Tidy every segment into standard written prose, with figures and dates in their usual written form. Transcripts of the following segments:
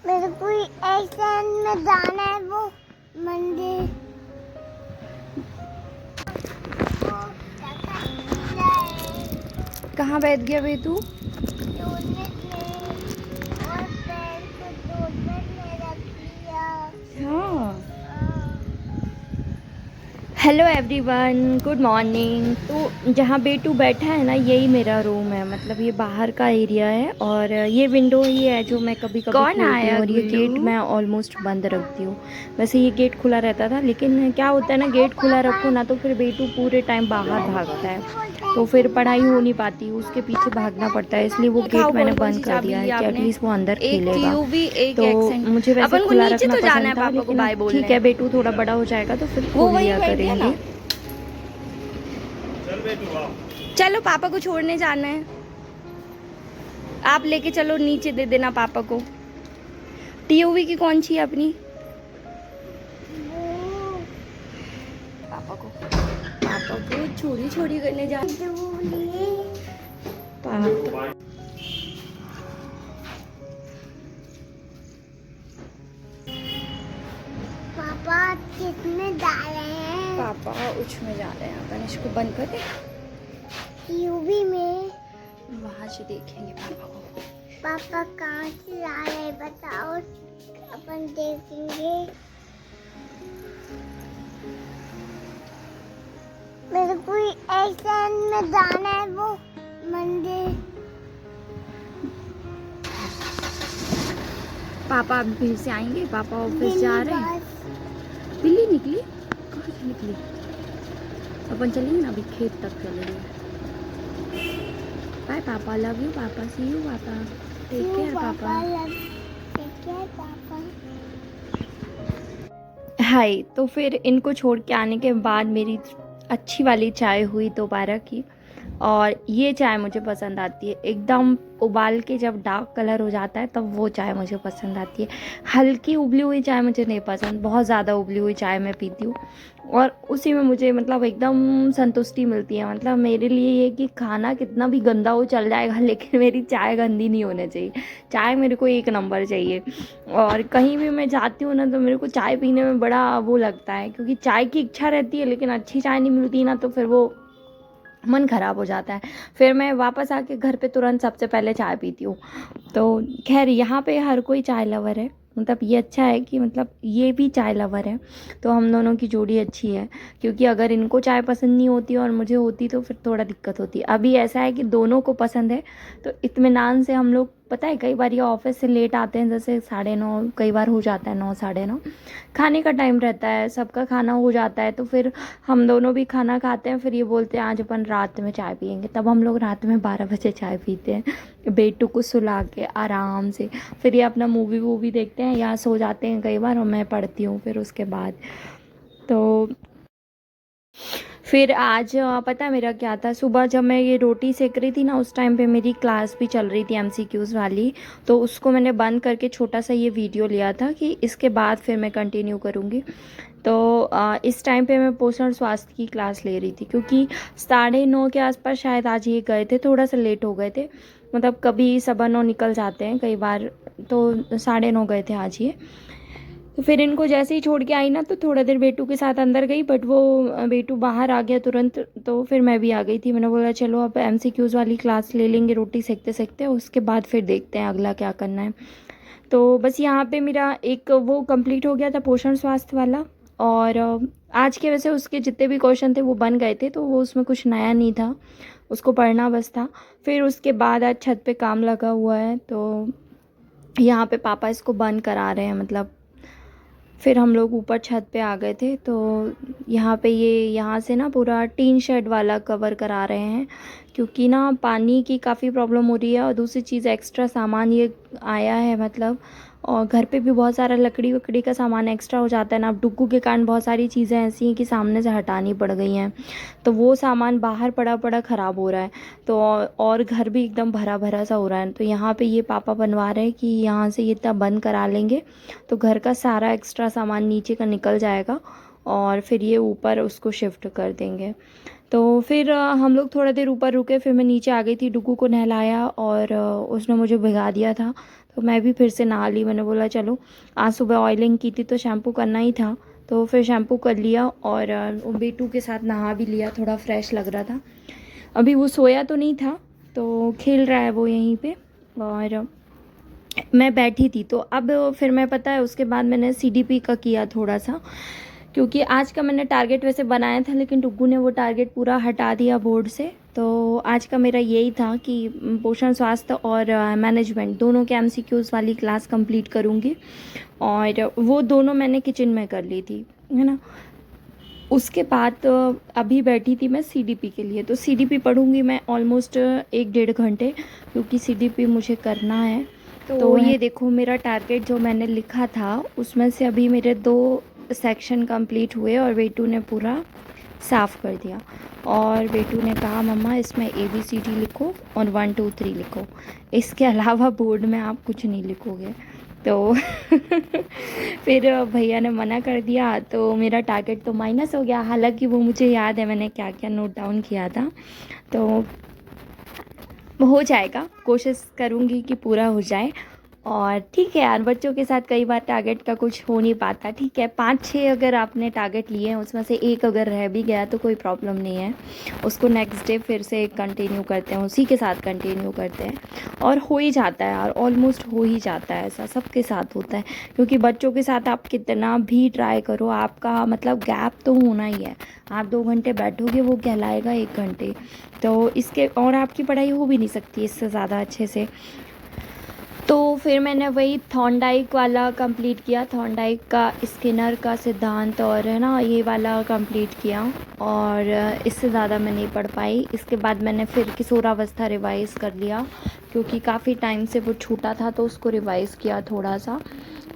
मेरे को ऐसे में जाना है, वो मंदिर कहाँ बैठ गया बे तू? टॉयलेट में, और पैर को टॉयलेट में रख लिया। हाँ। Hello everyone, good morning. तो जहाँ बेटू बैठा है ना, यही मेरा रूम है। मतलब ये बाहर का एरिया है और ये विंडो ही है जो मैं कभी कभी खोलती हूँ, और ये गेट मैं ऑलमोस्ट बंद रखती हूँ। वैसे ये गेट खुला रहता था, लेकिन क्या होता है ना, गेट खुला रखो ना तो फिर बेटू पूरे टाइम बाहर भागता है, तो फिर पढ़ाई हो नहीं पाती, उसके पीछे भागना पड़ता है। इसलिए वो गेट मैंने बंद कर दिया है कि एटलीस्ट वो अंदर खेलेगा। तो मुझे वैसे खुला रखना पसंद था, लेकिन ठीक है, बेटू थोड़ा बड़ा हो जाएगा तो फिर खोल लिया करेंगे। चलो पापा को छोड़ने जाना है, आप लेके चलो, नीचे दे देना पापा को। टीओवी की कौन सी है अपनी? पापा को छोड़ी छोड़ी करने जा। पापा किसमें जा रहे हैं? पापा उसमें जा रहे हैं, अपन इसको बंद कर दे। टीवी में। वहां से देखेंगे पापा को। पापा कहाँ से जा रहे हैं बताओ, अपन देखेंगे। मेरे को ऐसे में जाना है, वो मंदिर। पापा अभी फिर से आएंगे, पापा ऑफिस जा रहे हैं। बिल्ली निकली? कहाँ से निकली? अपन चलेंगे ना, अभी खेत तक चलेंगे। बाय पापा, लव यू पापा, सी यू पापा, टेक केयर पापा। टेक केयर पापा। हाय। तो फिर इनको छोड़ के आने के बाद मेरी अच्छी वाली चाय हुई दोबारा की, और ये चाय मुझे पसंद आती है एकदम उबाल के, जब डार्क कलर हो जाता है तब वो चाय मुझे पसंद आती है। हल्की उबली हुई चाय मुझे नहीं पसंद, बहुत ज़्यादा उबली हुई चाय मैं पीती हूँ, और उसी में मुझे मतलब एकदम संतुष्टि मिलती है। मतलब मेरे लिए ये कि खाना कितना भी गंदा हो चल जाएगा, लेकिन मेरी चाय गंदी नहीं होनी चाहिए। चाय मेरे को एक नंबर चाहिए। और कहीं भी मैं जाती हूँ ना, तो मेरे को चाय पीने में बड़ा वो लगता है, क्योंकि चाय की इच्छा रहती है, लेकिन अच्छी चाय नहीं मिलती ना, तो फिर वो मन ख़राब हो जाता है। फिर मैं वापस आके घर पे तुरंत सबसे पहले चाय पीती हूँ। तो खैर, यहाँ पे हर कोई चाय लवर है। मतलब ये अच्छा है कि मतलब ये भी चाय लवर है, तो हम दोनों की जोड़ी अच्छी है। क्योंकि अगर इनको चाय पसंद नहीं होती और मुझे होती तो फिर थोड़ा दिक्कत होती। अभी ऐसा है कि दोनों को पसंद है, तो इत्मीनान से हम लोग, पता है कई बार ये ऑफिस से लेट आते हैं, जैसे 9:30, कई बार हो जाता है 9, 9:30, खाने का टाइम रहता है, सबका खाना हो जाता है, तो फिर हम दोनों भी खाना खाते हैं। फिर ये बोलते हैं आज अपन रात में चाय पियेंगे, तब हम लोग रात में 12 बजे चाय पीते हैं, बेटू को सुला के आराम से। फिर ये अपना मूवी वूवी देखते हैं या सो जाते हैं कई बार, और मैं पढ़ती हूँ फिर उसके बाद। तो फिर आज पता है मेरा क्या था, सुबह जब मैं ये रोटी सेक रही थी ना, उस टाइम पे मेरी क्लास भी चल रही थी एमसीक्यूज़ वाली, तो उसको मैंने बंद करके छोटा सा ये वीडियो लिया था कि इसके बाद फिर मैं कंटिन्यू करूँगी। तो इस टाइम पे मैं पोषण स्वास्थ्य की क्लास ले रही थी, क्योंकि 9:30 के आसपास शायद आज ये गए थे, थोड़ा सा लेट हो गए थे। मतलब कभी 9:15 निकल जाते हैं कई बार, तो 9:30 गए थे आज ये। तो फिर इनको जैसे ही छोड़ के आई ना, तो थोड़ा देर बेटू के साथ अंदर गई, बट वो बेटू बाहर आ गया तुरंत, तो फिर मैं भी आ गई थी। मैंने बोला चलो अब एमसीक्यूज़ वाली क्लास ले लेंगे रोटी सेकते सेकते, उसके बाद फिर देखते हैं अगला क्या करना है। तो बस यहाँ पे मेरा एक वो कंप्लीट हो गया था, पोषण स्वास्थ्य वाला। और आज के वैसे उसके जितने भी क्वेश्चन थे वो बन गए थे, तो वो उसमें कुछ नया नहीं था, उसको पढ़ना बस था। फिर उसके बाद आज छत पे काम लगा हुआ है, तो यहाँ पे पापा इसको बंद करा रहे हैं। मतलब फिर हम लोग ऊपर छत पे आ गए थे, तो यहाँ पे ये यहाँ से ना पूरा टीन शेड वाला कवर करा रहे हैं, क्योंकि ना पानी की काफ़ी प्रॉब्लम हो रही है। और दूसरी चीज़, एक्स्ट्रा सामान ये आया है, मतलब और घर पे भी बहुत सारा लकड़ी वकड़ी का सामान एक्स्ट्रा हो जाता है ना। अब डुग्गू के कारण बहुत सारी चीज़ें ऐसी हैं कि सामने से हटानी पड़ गई हैं, तो वो सामान बाहर पड़ा पड़ा ख़राब हो रहा है। तो और घर भी एकदम भरा भरा सा हो रहा है, तो यहाँ पे ये पापा बनवा रहे हैं कि यहाँ से ये इतना बंद करा लेंगे, तो घर का सारा एक्स्ट्रा सामान नीचे का निकल जाएगा, और फिर ये ऊपर उसको शिफ्ट कर देंगे। तो फिर हम लोग थोड़ा देर ऊपर रुके, फिर मैं नीचे आ गई थी, डुग्गू को नहलाया, और उसने मुझे भिगा दिया था, तो मैं भी फिर से नहा ली। मैंने बोला चलो, आज सुबह ऑयलिंग की थी तो शैम्पू करना ही था, तो फिर शैम्पू कर लिया और बेटू के साथ नहा भी लिया, थोड़ा फ्रेश लग रहा था। अभी वो सोया तो नहीं था, तो खेल रहा है वो यहीं पे, और मैं बैठी थी। तो अब फिर मैं, पता है, उसके बाद मैंने सीडीपी का किया थोड़ा सा, क्योंकि आज का मैंने टारगेट वैसे बनाया था, लेकिन टुग्गू ने वो टारगेट पूरा हटा दिया बोर्ड से। तो आज का मेरा यही था कि पोषण, स्वास्थ्य और मैनेजमेंट दोनों के एमसीक्यूज़ वाली क्लास कंप्लीट करूँगी, और वो दोनों मैंने किचन में कर ली थी, है ना। उसके बाद अभी बैठी थी मैं सीडीपी के लिए। तो सीडीपी पढ़ूँगी मैं ऑलमोस्ट 1-1.5 घंटे, क्योंकि सीडीपी मुझे करना है। तो ये देखो, मेरा टारगेट जो मैंने लिखा था उसमें से अभी मेरे 2 सेक्शन कंप्लीट हुए और बेटू ने पूरा साफ़ कर दिया। और बेटू ने कहा मम्मा इसमें ABCD लिखो और 1 2 3 लिखो, इसके अलावा बोर्ड में आप कुछ नहीं लिखोगे। तो फिर भैया ने मना कर दिया, तो मेरा टारगेट तो माइनस हो गया। हालांकि वो मुझे याद है मैंने क्या क्या नोट डाउन किया था, तो हो जाएगा, कोशिश करूँगी कि पूरा हो जाए। और ठीक है यार, बच्चों के साथ कई बार टारगेट का कुछ हो नहीं पाता। ठीक है, 5-6 अगर आपने टारगेट लिए हैं, उसमें से एक अगर रह भी गया तो कोई प्रॉब्लम नहीं है, उसको नेक्स्ट डे फिर से कंटिन्यू करते हैं, उसी के साथ कंटिन्यू करते हैं, और हो ही जाता है यार, ऑलमोस्ट हो ही जाता है। ऐसा सबके साथ होता है, क्योंकि बच्चों के साथ आप कितना भी ट्राई करो, आपका मतलब गैप तो होना ही है। आप 2 घंटे बैठोगे, वो कहलाएगा 1 घंटे, तो इसके और आपकी पढ़ाई हो भी नहीं सकती इससे ज़्यादा अच्छे से। तो फिर मैंने वही थॉर्नडाइक वाला कंप्लीट किया, थॉर्नडाइक का स्किनर का सिद्धांत, और है ना ये वाला कंप्लीट किया, और इससे ज़्यादा मैं नहीं पढ़ पाई। इसके बाद मैंने फिर किशोरावस्था रिवाइज़ कर लिया, क्योंकि काफ़ी टाइम से वो छूटा था, तो उसको रिवाइज़ किया थोड़ा सा।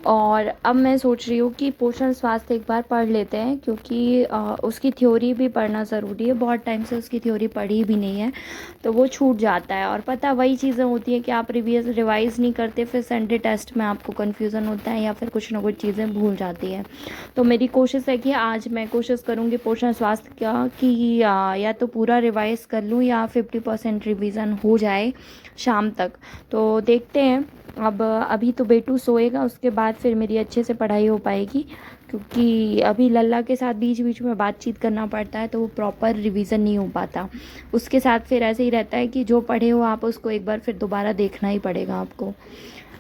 और अब मैं सोच रही हूँ कि पोषण स्वास्थ्य एक बार पढ़ लेते हैं, क्योंकि उसकी थ्योरी भी पढ़ना ज़रूरी है। बहुत टाइम से उसकी थ्योरी पढ़ी भी नहीं है, तो वो छूट जाता है। और पता वही चीज़ें होती हैं कि आप रिवाइज़ नहीं करते, फिर संडे टेस्ट में आपको कन्फ्यूज़न होता है, या फिर कुछ ना कुछ चीज़ें भूल जाती हैं। तो मेरी कोशिश है कि आज मैं कोशिश करूँगी पोषण स्वास्थ्य का कि या तो पूरा रिवाइज़ कर लूँ या 50% रिवीजन हो जाए शाम तक। तो देखते हैं। अब अभी तो बेटू सोएगा, उसके बाद फिर मेरी अच्छे से पढ़ाई हो पाएगी, क्योंकि अभी लल्ला के साथ बीच बीच में बातचीत करना पड़ता है, तो वो प्रॉपर रिवीजन नहीं हो पाता। उसके साथ फिर ऐसे ही रहता है कि जो पढ़े हो आप उसको एक बार फिर दोबारा देखना ही पड़ेगा आपको।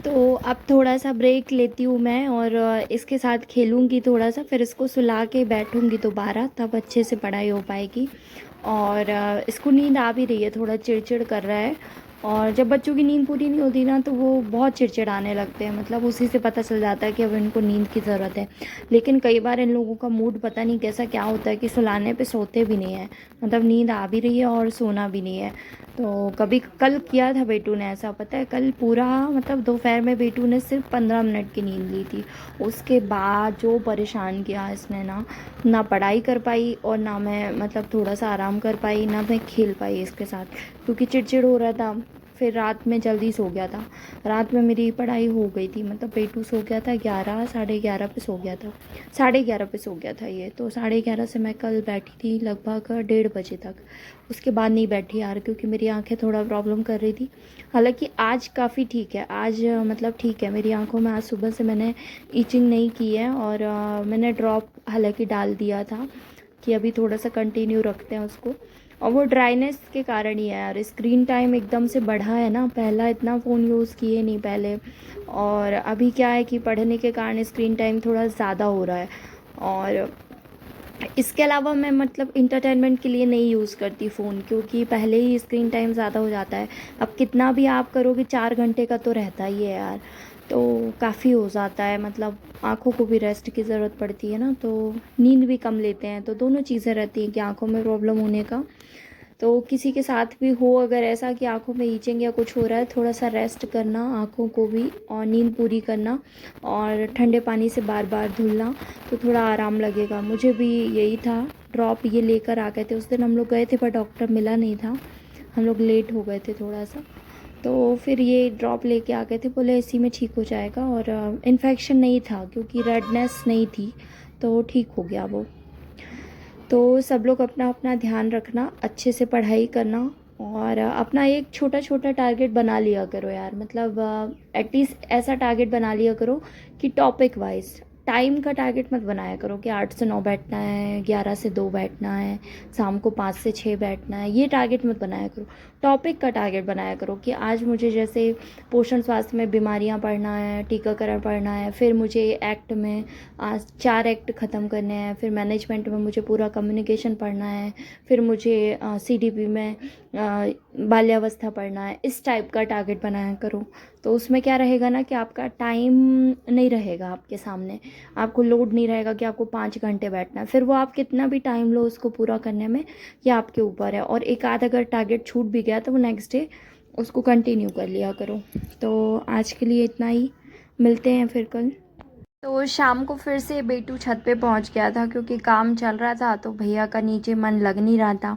तो अब थोड़ा सा ब्रेक लेती हूँ मैं, और इसके साथ खेलूँगी थोड़ा सा, फिर इसको सुला के बैठूँगी दोबारा, तब अच्छे से पढ़ाई हो पाएगी। और इसको नींद आ भी रही है, थोड़ा चिड़चिड़ कर रहा है, और जब बच्चों की नींद पूरी नहीं होती ना, तो वो बहुत चिड़चिड़ाने लगते हैं, मतलब उसी से पता चल जाता है कि अब इनको नींद की ज़रूरत है। लेकिन कई बार इन लोगों का मूड पता नहीं कैसा क्या होता है कि सुलाने पे सोते भी नहीं है, मतलब नींद आ भी रही है और सोना भी नहीं है। तो कभी कल किया था बेटू ने ऐसा, पता है, कल पूरा मतलब दोपहर में बेटू ने सिर्फ 15 मिनट की नींद ली थी। उसके बाद जो परेशान किया इसने ना पढ़ाई कर पाई, और ना मैं मतलब थोड़ा सा आराम कर पाई, ना मैं खेल पाई इसके साथ, क्योंकि चिड़चिड़ हो रहा था। फिर रात में जल्दी सो गया था, रात में मेरी पढ़ाई हो गई थी, मतलब बेटू सो गया था 11 साढ़े 11 पे सो गया था, 11:30 पे सो गया था ये, तो 11:30 से मैं कल बैठी थी लगभग 1:30 बजे तक। उसके बाद नहीं बैठी यार, क्योंकि मेरी आंखें थोड़ा प्रॉब्लम कर रही थी। हालांकि आज काफ़ी ठीक है, आज मतलब ठीक है मेरी आंखों में। आज सुबह से मैंने ईचिंग नहीं की है, और मैंने ड्रॉप हालांकि डाल दिया था कि अभी थोड़ा सा कंटिन्यू रखते हैं उसको। और वो ड्राइनेस के कारण ही है यार, स्क्रीन टाइम एकदम से बढ़ा है ना, पहला इतना फ़ोन यूज़ किए नहीं पहले, और अभी क्या है कि पढ़ने के कारण स्क्रीन टाइम थोड़ा ज़्यादा हो रहा है। और इसके अलावा मैं मतलब इंटरटेनमेंट के लिए नहीं यूज़ करती फ़ोन, क्योंकि पहले ही स्क्रीन टाइम ज़्यादा हो जाता है। अब कितना भी आप करोगे 4 घंटे का तो रहता ही है यार, तो काफ़ी हो जाता है, मतलब आँखों को भी रेस्ट की ज़रूरत पड़ती है ना, तो नींद भी कम लेते हैं, तो दोनों चीज़ें रहती हैं कि आँखों में प्रॉब्लम होने का। तो किसी के साथ भी हो अगर ऐसा कि आँखों में ईचिंग या कुछ हो रहा है, थोड़ा सा रेस्ट करना आँखों को भी, और नींद पूरी करना, और ठंडे पानी से बार बार धुलना, तो थोड़ा आराम लगेगा। मुझे भी यही था, ड्रॉप ये लेकर आ गए थे उस दिन, हम लोग गए थे पर डॉक्टर मिला नहीं था, हम लोग लेट हो गए थे थोड़ा सा, तो फिर ये ड्रॉप लेके आ गए थे, बोले इसी में ठीक हो जाएगा। और इन्फेक्शन नहीं था, क्योंकि रेडनेस नहीं थी, तो ठीक हो गया वो। तो सब लोग अपना अपना ध्यान रखना, अच्छे से पढ़ाई करना, और अपना एक छोटा छोटा टारगेट बना लिया करो यार, मतलब एटलीस्ट ऐसा टारगेट बना लिया करो कि टॉपिक वाइज, टाइम का टारगेट मत बनाया करो कि 8 से 9 बैठना है, 11 से 2 बैठना है, शाम को 5 से 6 बैठना है, ये टारगेट मत बनाया करो। टॉपिक का टारगेट बनाया करो कि आज मुझे जैसे पोषण स्वास्थ्य में बीमारियां पढ़ना है, टीकाकरण पढ़ना है, फिर मुझे एक्ट में आज 4 एक्ट ख़त्म करने हैं, फिर मैनेजमेंट में मुझे पूरा कम्युनिकेशन पढ़ना है, फिर मुझे CDP में बाल्यावस्था पढ़ना है। इस टाइप का टारगेट बनाया करो, तो उसमें क्या रहेगा ना कि आपका टाइम नहीं रहेगा आपके सामने, आपको लोड नहीं रहेगा कि आपको 5 घंटे बैठना है। फिर वो आप कितना भी टाइम लो उसको पूरा करने में, ये आपके ऊपर है। और एक आध अगर टारगेट छूट भी गया तो वो नेक्स्ट डे उसको कंटिन्यू कर लिया करो। तो आज के लिए इतना ही, मिलते हैं फिर कल। तो शाम को फिर से बेटू छत पे पहुंच गया था क्योंकि काम चल रहा था, तो भैया का नीचे मन लग नहीं रहा था।